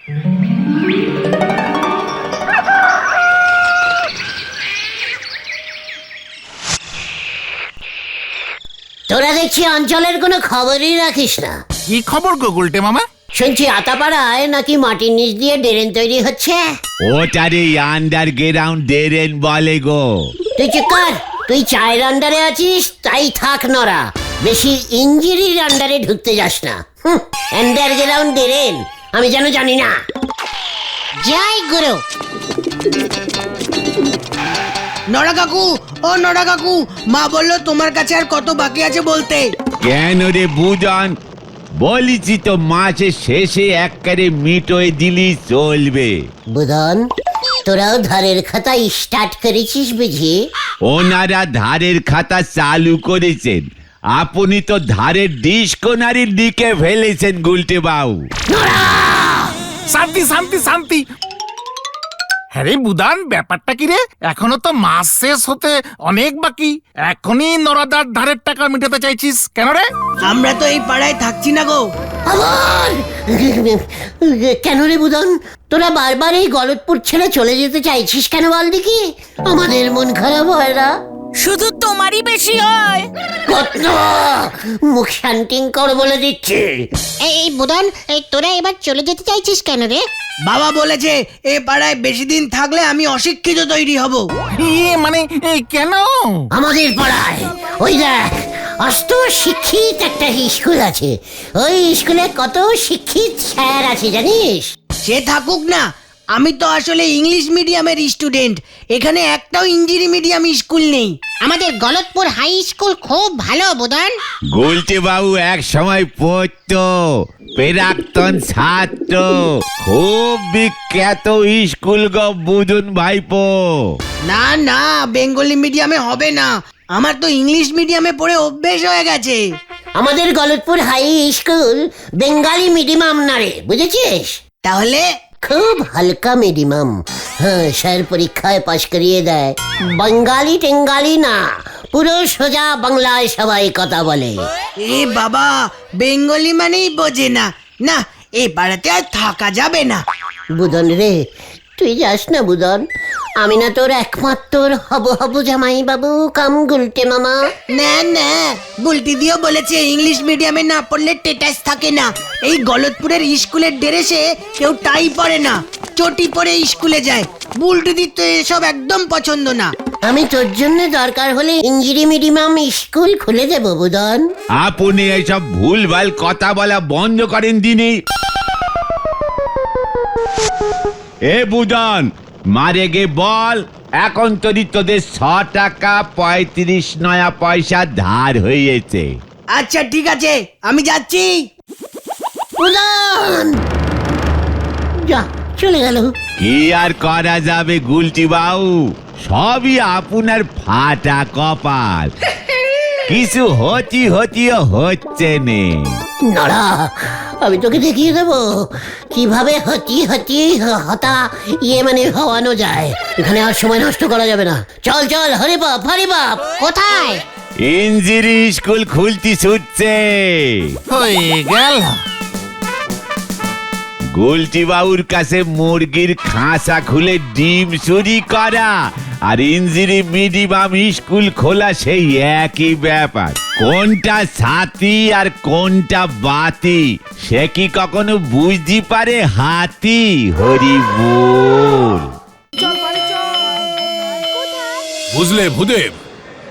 তোরা দেখছি অঞ্চলের কোনো খবরই রাখিস না। কি খবর গো গুলটে মামা? শুনছি আতাপাড়ায় নাকি মাটির নিচ দিয়ে ড্রেন তৈরি হচ্ছে। ওটারে আন্ডারগ্রাউন্ড ড্রেন বলে গো। তুই চুপ কর, তুই চায়ের আন্ডারে আছিস তাই থাক নরা, বেশি ইঞ্জিরির আন্ডারে ঢুকতে যাস না। আন্ডারগ্রাউন্ড ড্রেন আমি যেন জানি না। জয় গুরু। নড়া কাকু, ও নড়া কাকু, মা বললো তোমার কাছে আর কত বাকি আছে বলতে। কেন রে বুজন, বলিছি তো মাসের শেষে একবারে মিটোয় দিলি চলবে। বুধন, তোরাও ধারের খাতা স্টার্ট করেছিস বুঝি? ওনারা ধারের খাতা চালু করেছেন, আপনি তো ধারের ডিসকোনারি লিখে ফেলেছেন গুলটে বাবু। শান্তি শান্তি শান্তি। হ্যাঁ রে বুদান, ব্যাপারটা কি রে? এখনো তো মাস শেষ হতে অনেক বাকি, এখনই নরাদার ধারের টাকা মিটাতে চাইছিস কেন রে? আমরা তো এই পাড়ায় থাকছি না গো। আবার কেন রে বুধন, তোরা বারবার এই গলতপুর ছেড়ে চলে যেতে চাইছিস কেন বল দেখি? আমাদের মন খারাপ হয় না? শুধু তোমারই বেশি হয়। কত মুখ শান্তিং কর বলে দিচ্ছি। এই বুদন, এই তোরা এবার চলে যেতে চাইছিস কেন রে? বাবা বলেছে এ পাড়ায় বেশি দিন থাকলে আমি অশিক্ষিত তৈরি হব। মানে কেন? আমাদের পাড়ায় ওই দেখ অষ্ট শিক্ষিত একটা স্কুল আছে, ওই স্কুলে কত শিক্ষিত স্যার আছে জানিস? সে থাকুক না, আমি তো আসলে ইংলিশ মিডিয়ামের স্টুডেন্ট, এখানে একটাও ইঞ্জিনি মিডিয়াম স্কুল নেই। আমাদের গলতপুর হাই স্কুল খুব ভালো বুদন। গুলটে বাবু এক সময় পড়তো, প্রাক্তন ছাত্র, খুব বিখ্যাত স্কুল গো বুঝুন ভাইপো। না না, বেঙ্গলি মিডিয়ামে হবে না, আমার তো ইংলিশ মিডিয়ামে পড়ে অভ্যেস হয়ে গেছে। আমাদের Galatpur high school Bengali medium না রে, বুঝেছিস? তাহলে খুব হালকা মিডিয়াম। হ্যাঁ, স্যার পরীক্ষায় পাশ করিয়ে দেয়। বাঙালি টেঙ্গালি না, পুরো সোজা বাংলায় সবাই কথা বলে। এ বাবা, বেঙ্গলি মানেই বোঝে না। না, এ পাড়াতে আর থাকা যাবে না। বুদন রে, তুই যাস না বুদন, আমি না তোর একমাত্র হব জামাই বাবু কাম গুলটে মামা। না না, বুলটি দিও বলেছে ইংলিশ মিডিয়ামে না পড়লে টেটাস থাকে না। এই গলতপুরের স্কুলের ড্রেসে কেউ টাই পরে না, চটি পরে স্কুলে যায়। বুলটি দি তো এসব একদম পছন্দ না। আমি তোর জন্য দরকার হলে ইংরেজি মিডিয়াম স্কুল খুলে দেবো বুদন। আপনি এইসব ভুলভাল কথা বলা বন্ধ করেন দিনি। এ বুজন, মারে গে বল, এখন তরি তোদের 6 টাকা 35 নয়া পয়সা ধার হয়েছে। আচ্ছা ঠিক আছে, আমি যাচ্ছি। বুদন যা, চলে গেল। কি আর করা যাবে গুলটি বাবু, সবই আপনার ফাটা কপাল, কিছু হতিও হচ্ছে নে। নড়া, আমি তোকে দেখিয়ে দেবো কিভাবে হতা মানে হওয়ানো যায়। এখানে আর সময় নষ্ট করা যাবে না, চল চল, হরি বাপ হরি বাপ। কোথায়? ইঞ্জিরি স্কুল খুলতি ছুটছে। হয়ে গেল। গুলটি বাবুর কাছে মুরগির খাঁচা খুলে ডিম চুরি করা আর ইঞ্জিরি মিডিয়াম স্কুল খোলা সেই একই ব্যাপার। কোনটা ছাতি আর কোনটা বাতি সে কি কখনো বুঝতে পারে হাতি? হরি বল। বুঝলে ভূদেব,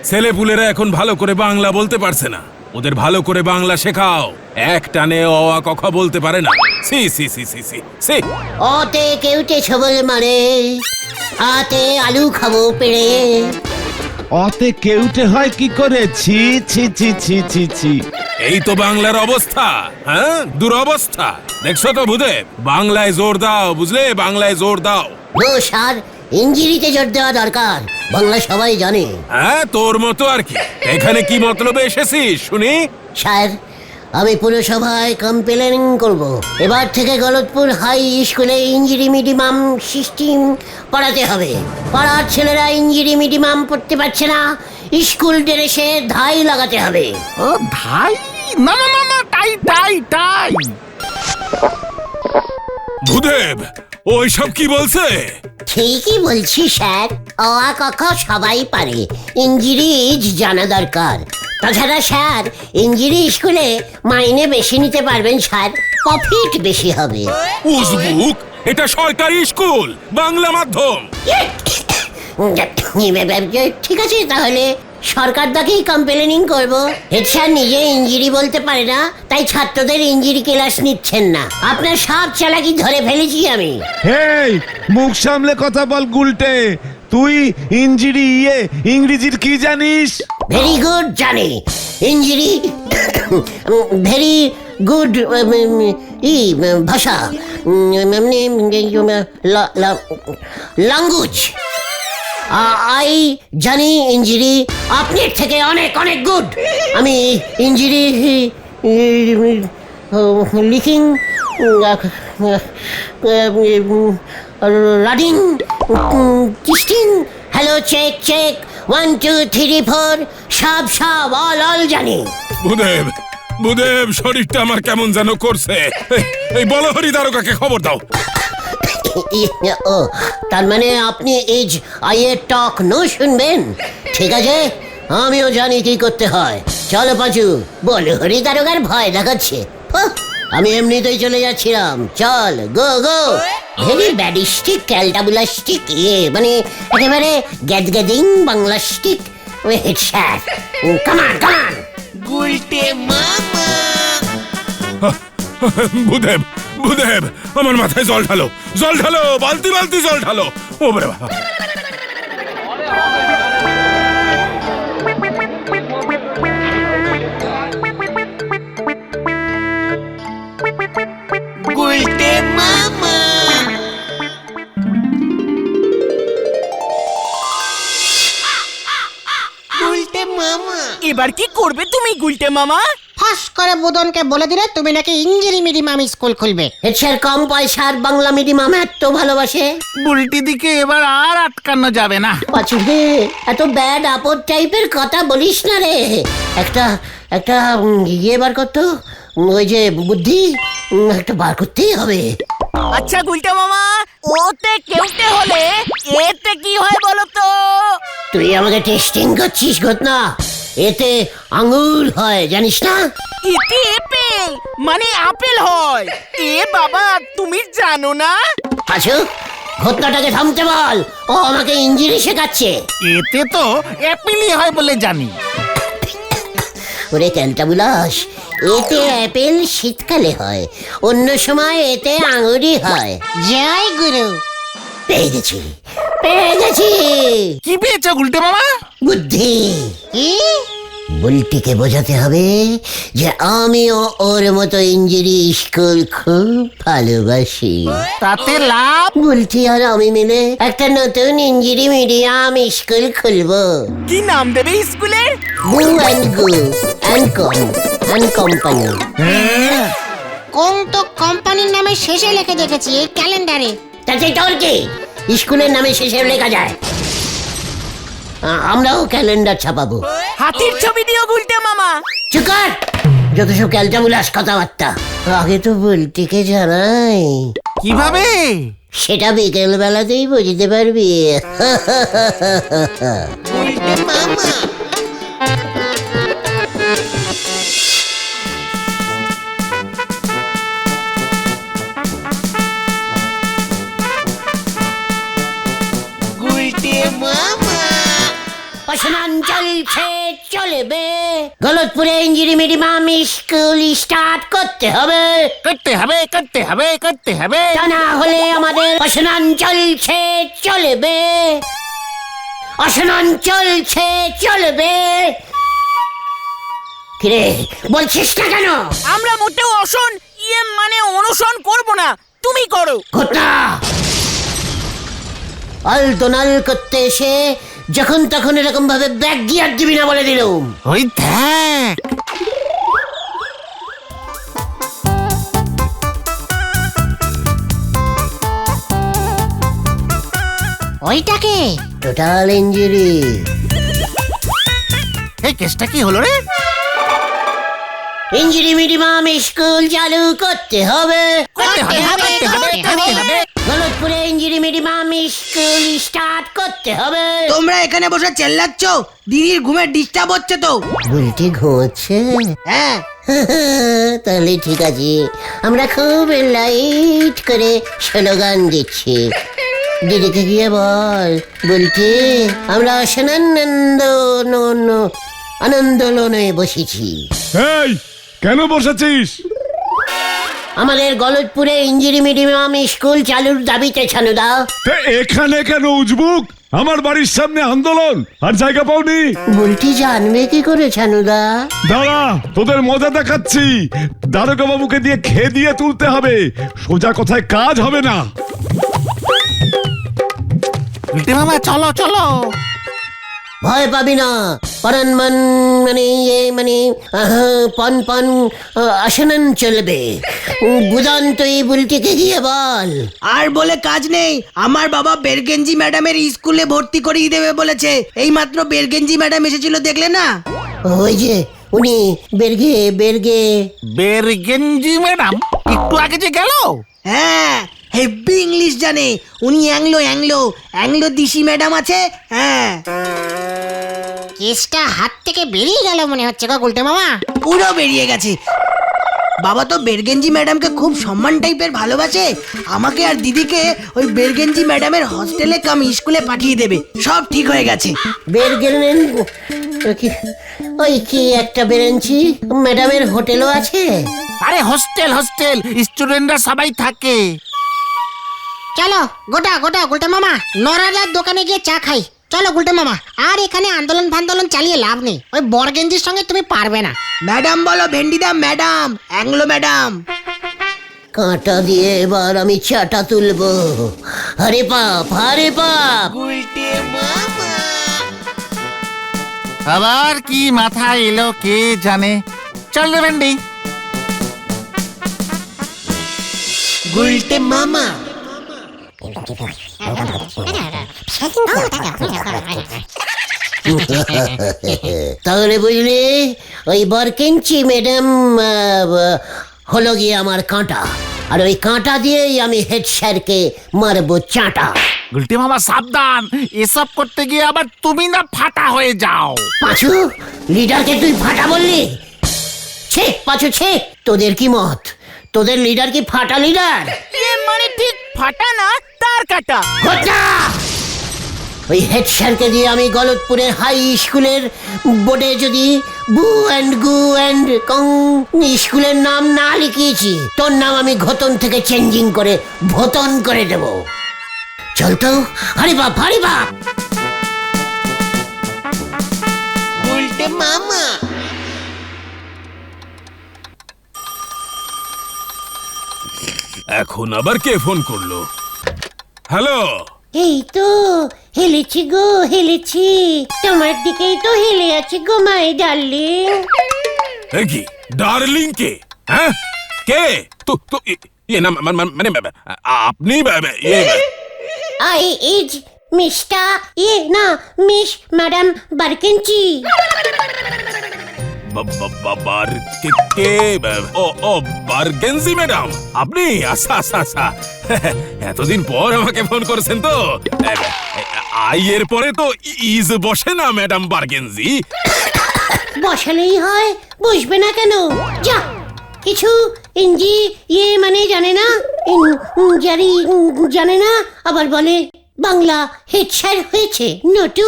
ছেলেপুলেরা এখন ভালো করে বাংলা বলতে পারছে না, ওদের ভালো করে বাংলা শেখাও। এক টানে অ আ ক খ বলতে পারে না। সি সি সি সি সি সি। ওতে কেউটে ছবল মারে, আতে আলু খাবো পেড়ে। অতে কেউটে হয় কি করে? ছি ছি ছি ছি ছি ছি। এই তো বাংলার অবস্থা। হ্যাঁ, দুরবস্থা। দেখছো তো ভূদেব, বাংলায় জোর দাও, বুঝলে, বাংলায় জোর দাও। ও স্যার, ইঞ্জিরিতে জোর দেওয়া দরকার, বাংলা সবাই জানে। হ্যাঁ, তোর মতো আর কি। এখানে কি মতলবে এসেছিস শুনি? স্যার, আমি পুরসভায় কমপ্লেন করব, এবার থেকে গলতপুর হাই স্কুলে ইঞ্জিরি মিডিয়াম সিস্টেম পড়াতে হবে। পাড়ার ছেলেরা ইঞ্জিরি মিডিয়াম পড়তে পারছে না, স্কুল ড্রেসে ধাই লাগাতে হবে। ও ভাই, না না না না, টাই টাই টাই। ভূদেব ওইসব কি বলছে? ঠিকই বলছি স্যার, অ আ ক খ সবাই পারে, ইংরেজ জানা দরকার। তাছাড়া স্যার, ইঞ্জিরি স্কুলে মাইনে বেশি নিতে পারবেন স্যার, প্রফিট বেশি হবে। উজবুক, এটা সরকারি স্কুল, বাংলা মাধ্যম। ঠিক আছে, তাহলে সরকার তাকেই কমপ্লেনিং করব। হেড স্যার নিজে ইঞ্জিরি বলতে পারে না, তাই ছাত্রদের ইঞ্জিরি ক্লাস নিচ্ছেন না। আপনার সব চালাকি ধরে ফেলেছি আমি। হেই, মুখ সামলে কথা বল গুলটে। তুই ইংরেজির কি জানিস? ভেরি গুড জানি, ইঞ্জিরি ভেরি গুড ভাষা, ল্যাঙ্গুয়েজ। আই জানি ইঞ্জিরি আপনার থেকে অনেক অনেক গুড। আমি ইঞ্জিরি লিখিং, রাডিং, টিস্টিং, হ্যালো চেক চেক, 1 2 3 4 সব অল জানি। ভূদেব শরীরটা আমার কেমন যেন করছে। এই বলো হরি দারোগাকে খবর দাও। ও, তার মানে আপনি এই আইয়ের টক নো শুনবেন? ঠিক আছে, আমিও জানি কি করতে হয়। চলো পাঁচু, বলো হরি দারোগার ভয় দেখাচ্ছে। আমি এমনিতেই চলে যাচ্ছিলাম। চল, গো গো। ভেরি ব্যাডিস্টিক ক্যালটাবুলাস্টিক, মানে একেবারে গ্যাদগ্যাদিং বাংলাস্টিক হেড স্যার। কামান কামান। ভূদেব আমার মাথায় জল ঢালো, বালতি বালতি জল ঢালো। ও বাবা, এবার কি করবে তুমি গুলটে মামা? ফাঁস করে বুদনকে বলে দিলে তুমি নাকি ইঞ্জিরি মিডিয়াম স্কুল খুলবে। হেড স্যার কম পয়সার বাংলা মিডিয়াম এত ভালোবাসে। বুলটি দিকে এবার আর আটকানো যাবে না। পাঁচু রে, এত ব্যাড আপদ টাইপের কথা বলিস না রে। একটা বার করতো, ওই যে বুদ্ধি, একটা বার করতেই হবে। আচ্ছা গুলটে মামা, ওতে কেউটে হলে এতে কি হয় বলো তো? তুই আমাকে টেস্টিং করছিস ঘটনা? এতে আঙ্গুর হয় জানিস না? এতে আপেল মানে আপেল হয়। এ বাবা, তুমি জানো না? পাঁচু, ঘটনাটাকে থামতে বল, ও আমাকে ইঞ্জিরি শেখাচ্ছে। এতে তো অ্যাপিলই হয় বলে জানি। ওরে ক্যালটাবুলাস, এতে অ্যাপেল শীতকালে হয়, অন্য সময় এতে আঙুরই হয়। জয় গুরু। পেয়ে গেছি। কি পেয়েছ গুলটে মামা? বুদ্ধি। কি? বুলটিকে বোঝাতে হবে যে আমিও ওর মতো ইঞ্জিরি স্কুল খুব ভালোবাসি। তাতে লাভ? বুলটি আর আমি মিলে একটা নতুন ইঞ্জিরি মিডিয়াম স্কুল খুলবো। কি নাম দেবে স্কুলের? গু অ্যান্ড কোম্পানি। কোন তো কোম্পানির নামে শেষে লিখে দেখেছি এই ক্যালেন্ডারে। তাতে তোর কি? স্কুলের নামে শেষে লেখা যায়। আমরাও ক্যালেন্ডার ছাপাবো। হাতির ছবি দিও গুলটে মামা। চুকার, যত সব ক্যালটাবুলাস কথাবার্তা। আগে তো বুলটিকে জানাই। কিভাবে? সেটা বিকেল বেলাতেই বুঝতে পারবি। চলছে চলবে, গলতপুরে ইঞ্জিরি মিডিয়াম স্কুল স্টার্ট করতে হবে। তা না হলে আমাদের অসনান চলছে চলবে। কিরে বলছিস না কেন? আমরা মোটেও মানে অনুসরণ করব না, তুমি করো। ঘটনা আলতোনাল করতে এসে যখন তখন এরকম ভাবে ব্যাক গিয়ার দিবি না বলে দিলুম। ওই দেখ, ওইটাকে টোটাল ইঞ্জুরি। এই কেসটা কি হলো রে? ইঞ্জিরি মিডিয়াম স্কুল চালু করতে হবে। গলতপুরে ইঞ্জিরি মিডিয়াম স্কুল স্টার্ট করতে হবে। তোমরা এখানে বসে চেল্লাচ্ছ, দিদির ঘুমের ডিস্টার্ব হচ্ছে তো। বুলটি ঘুমোচ্ছে? হ্যাঁ, তাহলে ঠিক আছে, আমরা খুব লাইট করে স্লোগান দিচ্ছি। দিদিকে গিয়ে বল, বলতে আমরা আনন্দোলনে বসেছি। এই কেন বসেছিস? আমাদের গলতপুরে ইঞ্জিরি মিডিয়াম স্কুল চালুর দাবিতে ছানুদা। তে এখানে কেন উজবুক? আমার বাড়ির সামনে আন্দোলন আর জায়গা পাওনি? বুলটি জানবে কি করে ছানুদা? দাঁড়া, তোদের মজা দেখাচ্ছি। দারোগা বাবুকে দিয়ে খেয়ে তুলতে হবে, সোজা কথায় কাজ হবে না। গুলটে মামা চলো চলো। ভয় পাবি না, পরানমান পন আসনন চলবে। বুদান তুই বুলটিকে গিয়ে বল। আর বলে কাজ নেই, আমার বাবা বেরগেঞ্জি ম্যাডামের স্কুলে ভর্তি করিয়ে দেবে বলেছে। এই মাত্র বেরগেঞ্জি ম্যাডাম এসেছিল, দেখলে না? ওই যে উনি বেরগেঞ্জি ম্যাডাম একটু আগে যে গেল। হ্যাঁ, হেভি ইংলিশ জানে উনি। অ্যাংলো দিশি ম্যাডাম আছে। হ্যাঁ, কেসটা হাত থেকে বেরিয়ে গেল মনে হচ্ছে গো গুলটে মামা। পুরো বেরিয়ে গেছে। বাবা তো বেরগেঞ্জি ম্যাডামকে খুব সম্মান টাইপের ভালোবাসে। আমাকে আর দিদিকে ওই বেরগেঞ্জি ম্যাডামের হস্টেলে কাম স্কুলে পাঠিয়ে দেবে। সব ঠিক হয়ে গেছে। বের গেলেন ওই কি একটা বেরেঞ্চি ম্যাডামের হোটেলও আছে। আরে হোস্টেল স্টুডেন্টরা সবাই থাকে। চলো গোটা গুলটে মামা, নরাদার দোকানে গিয়ে চা খাই। চলো গুলটে মামা, আর এখানে আন্দোলন ফান্দোলন চালিয়ে লাভ নেই। ওই বরগেঞ্জির সঙ্গে তুমি পারবে না। ম্যাডাম বলো ভেন্ডিদা ম্যাডাম, অ্যাংলো ম্যাডাম। কাঁটা দিয়ে এবার আমি চাটা তুলবো। আরে বাপ। আবার কি মাথায় এলো কে জানে। চল রে ভেন্ডি। গুলটে মামা। তাহলে বুঝলি, ওই বরকেঞ্চি ম্যাডাম হলো গিয়ে আমার কাঁটা, আর ওই কাঁটা দিয়েই আমি হেড স্যারকে মারবো চাটা। গুলটে মামা সাবধান, এসব করতে গিয়ে আবার তুমি না ফাটা হয়ে যাও। পাঁচু, লিডারকে তুই ফাটা বললি? পাঁচু তোদের কি মত? তোদের লিডার কি ফাটা লিডার? মানে ঠিক ফাটা না, তার কাটা। ওই হেড স্যারকে দিয়ে আমি গলতপুরের হাই স্কুলের বোর্ডে যদি বু অ্যান্ড গু অ্যান্ড কং স্কুলের নাম না লিখিয়েছি, তোর নাম আমি ঘতন থেকে চেঞ্জিং করে ভতন করে দেব। চল তো। আরে বাপ। গুলটে মামা। এখন আবার কে ফোন করলো? হ্যালো, এই তো হেলেছি। তোমার দিকেই তো হেলে আছি গো মাই ডার্লিং। কি ডার্লিং কে? হ্যাঁ, কে? তো না মানে আপনি I is mister miss madam বারকেঞ্চি। বারগেঞ্জি ম্যাডাম আপনি? আচ্ছা। এতদিন পর আমাকে ফোন করেছেন তো। এর পরে তো ইজ বসে না ম্যাডাম বারগেঞ্জি। বসালেই হয়, বসবে না কেন? যা, কিছু মানে জানে না, জানে না, আবার বলে বাংলা হেড স্যার হয়েছে নটু।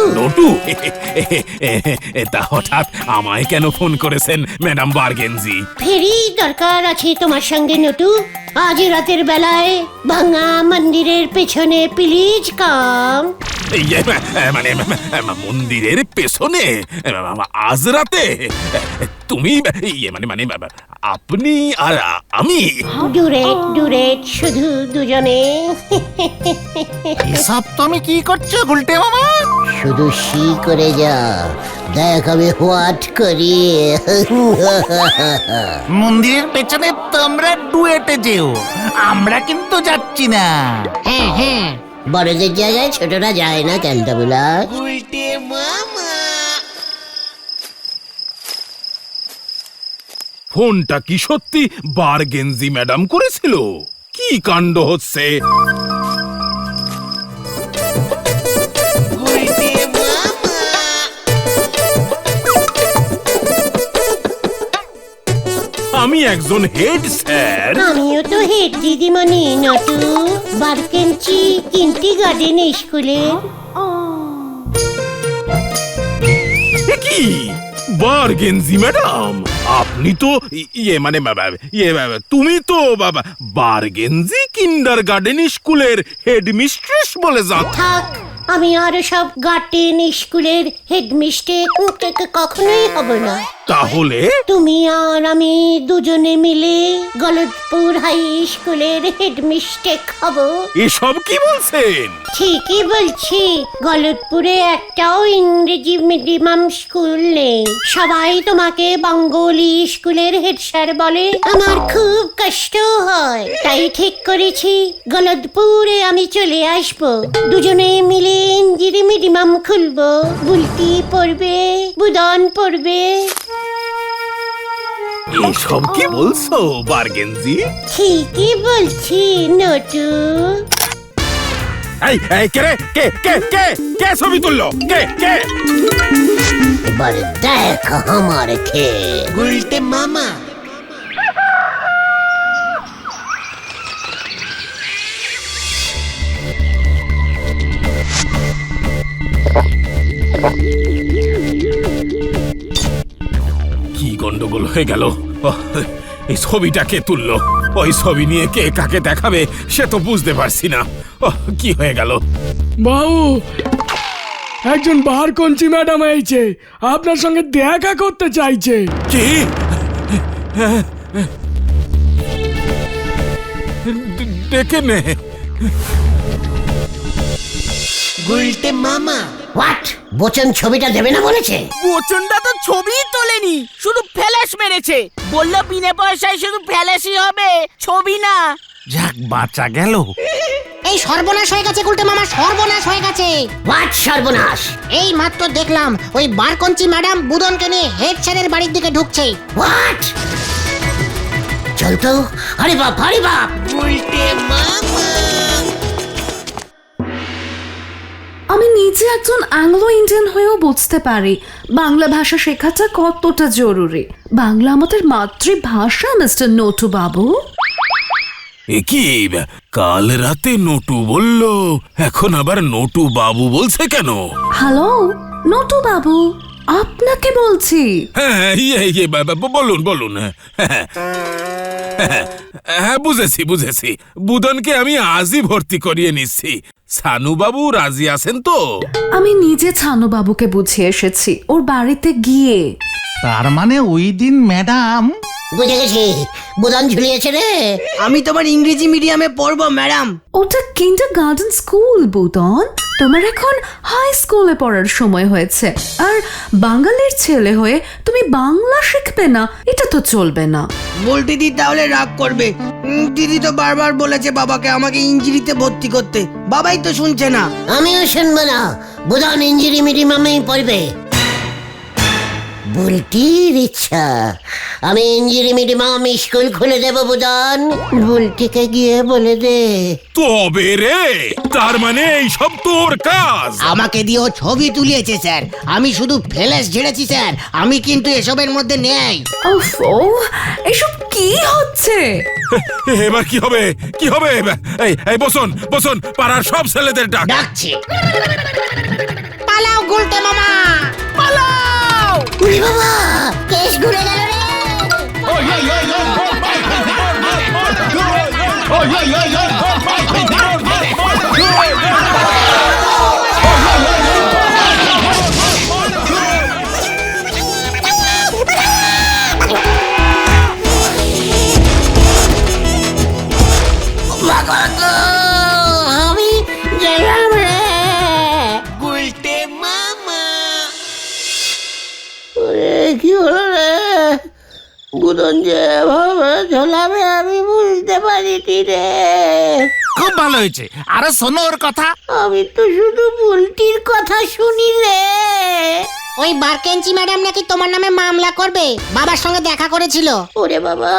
তা হঠাৎ আমায় কেন ফোন করেছেন ম্যাডাম বারগেঞ্জি? ফেরি দরকার আছে তোমার সঙ্গে নটু। আজ রাতের বেলায় ভাঙা মন্দিরের পেছনে প্লিজ কাম। মানে মন্দিরের পেছনে আজ রাতে? তুমি মানে আপনি আর আমি? ডুরেট শুধু দুজনে। এসব তুমি কি করছো গুলটে মামা? শুধু সি করে যা, দেখ আমি হোয়াট করি। মন্দিরের পেছনে তোমরা ডুয়েটে যেও, আমরা কিন্তু যাচ্ছি না। হ্যাঁ, বড়দের জায়গায় ছোটরা যায় না ক্যালটাবুলা। ফোনটা কি সত্যি বারগেঞ্জি ম্যাডাম করেছিল? কি কাণ্ড হচ্ছে! আমি একজন হেড স্যার। আমিও তো হেড দিদিমণি নটু, বারকেঞ্চি কিন্টি গার্ডেন স্কুলে। কি বারগেঞ্জি ম্যাডাম, আপনি তো তুমি তো বাবা বারগেঞ্জি কিন্ডার গার্ডেন স্কুলের হেডমিস্ট্রেস বলে যাও। থাক, আমি আর সব গার্ডেন স্কুলের হেডমিস্ট্রেস কখনোই হব না। তাহলে তুমি আর আমি দুজনে মিলে গলতপুর হাই স্কুলের হেডমিস্ট্রেস হব। এসব কি বলছেন? ঠিকই বলছি, গলতপুরে একটাও ইংরেজি মিডিয়াম স্কুল নেই। সবাই তোমাকে বেঙ্গলি স্কুলের হেড স্যার বলে। আমার খুব কষ্ট হয়, তাই ঠিক করেছি গলতপুরে আমি চলে আসবো। দুজনে মিলে ইংরেজি মিডিয়াম খুলবো। বুলটি পড়বে, বুদন পড়বে। এসব কি বলছো বারগেঞ্জি? ঠিকই বলছি নটু। এই কে রে? কে ছবি তুললো? কে? এবার দেখ আমার খেয়ে। গুলটে মামা। কি গন্ডগোল হয়ে গেল! এই ছবিটা কে তুললো? ওই ছবি নিয়ে কে কাকে দেখাবে সে তো বুঝতে পারছি না। কি হয়ে গেল? বাবু, একজন বারকঞ্চি ম্যাডাম এইছে, আপনার সঙ্গে দেখা করতে চাইছে। কি? ডেকে নে। গুলটে মামা। হোয়াট? বচন ছবিটা দেবে না বলেছে? প্রচন্ডা তো ছবিই তোলেনি, শুধু ফ্ল্যাশ মেরেছে। বললো বিনা পয়সায় শুধু ফ্ল্যাশই হবে, ছবি না। যাক, বাঁচা গেল। এই সর্বনাশ হয়ে গেছে গুলটে মামা, সর্বনাশ হয়ে গেছে। হোয়াট সর্বনাশ? এই মাত্র দেখলাম ওই বারকঞ্চি ম্যাডাম বুদনকে নিয়ে হেড স্যারের বাড়ির দিকে ঢুকছে। হোয়াট? চল তো। আরে বাপ, আরে বাপ। গুলটে মামা। আমি নিজে একজন অ্যাংলো ইন্ডিয়ান হয়েও বুঝতে পারি বাংলা ভাষা শেখাটা কতটা জরুরি। বাংলা আমাদের মাতৃভাষা মিস্টার নটু বাবু। এ কি, কাল রাতে নটু বলল, এখন আবার নটু বাবু বলছে কেন? হ্যালো নটু বাবু, আপনাকে বলছি। হ্যাঁ, বলুন। হ্যাঁ, বুঝেছি। বুদনকে আমি আজই ভর্তি করিয়ে নিচ্ছি। সানু বাবু রাজি আছেন তো? আমি নিজে ছানু বাবুকে বুঝিয়ে এসেছি ওর বাড়িতে গিয়ে। তার মানে ওই দিন ম্যাডাম। বুঝে গেছি, বুদন ঝুলিয়েছে রে। আমি তোমার ইংরেজি মিডিয়ামে পড়বো ম্যাডাম। ওটা কিন্ডার গার্ডেন স্কুল বুদন, তোমার এখন হাই স্কুলে পড়ার সময় হয়েছে। আর বাঙালির ছেলে হয়ে তুমি বাংলা শিখবে না, এটা তো চলবে না। বলটি দি তাহলে রাগ করবে। দিদি তো বারবার বলেছে বাবাকে আমাকে ইঞ্জিরিতে ভর্তি করতে, বাবাই তো শুনছে না। আমিও শুনবো না। বুদন ইঞ্জিরি মিডিয়ামেই পড়বে। বুলটির ইচ্ছা, আমি ইঞ্জিরি মিডিয়াম স্কুল খুলে দেব। বুদন, বুলটিকে গিয়ে বলে দে। তবে রে, তার মানে এইসব তোর কাজ? আমাকে দিয়েও ছবি তুলিয়েছে স্যার, আমি শুধু ফ্ল্যাশ ঝেড়েছি স্যার, আমি কিন্তু এসবের মধ্যে নেই। ওফো, এসব কি হচ্ছে? এবার কি হবে? এই বসুন, পাড়ার সব ছেলেদের ডাক। ডাকছে। পালাও গুলটে মামা, পালাও! উরে বাবা, কেস ঘুরে গেল রে। আমি গেলাম রে। গুলটে মামা। কি হলো রে? বুদন যে এভাবে ঝোলাবে আমি বুঝতে পারিনি রে। খুব ভালো হয়েছে। আরে শোনো ওর কথা। আমি তো শুধু বুলটির কথা শুনি রে। ওই বারকেঞ্চি ম্যাডাম নাকি তোমার নামে মামলা করবে, বাবার সঙ্গে দেখা করেছিল। ওরে বাবা,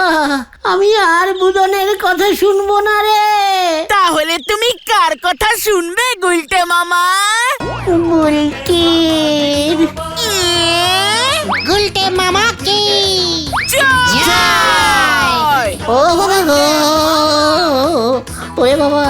আমি আর বুদনের কথা শুনবো না রে। তাহলে তুমি কার কথা শুনবে গুলটে মামা? বুলটির। গুলটে মামা কি জয়! ও বাবা গো, ওরে বাবা,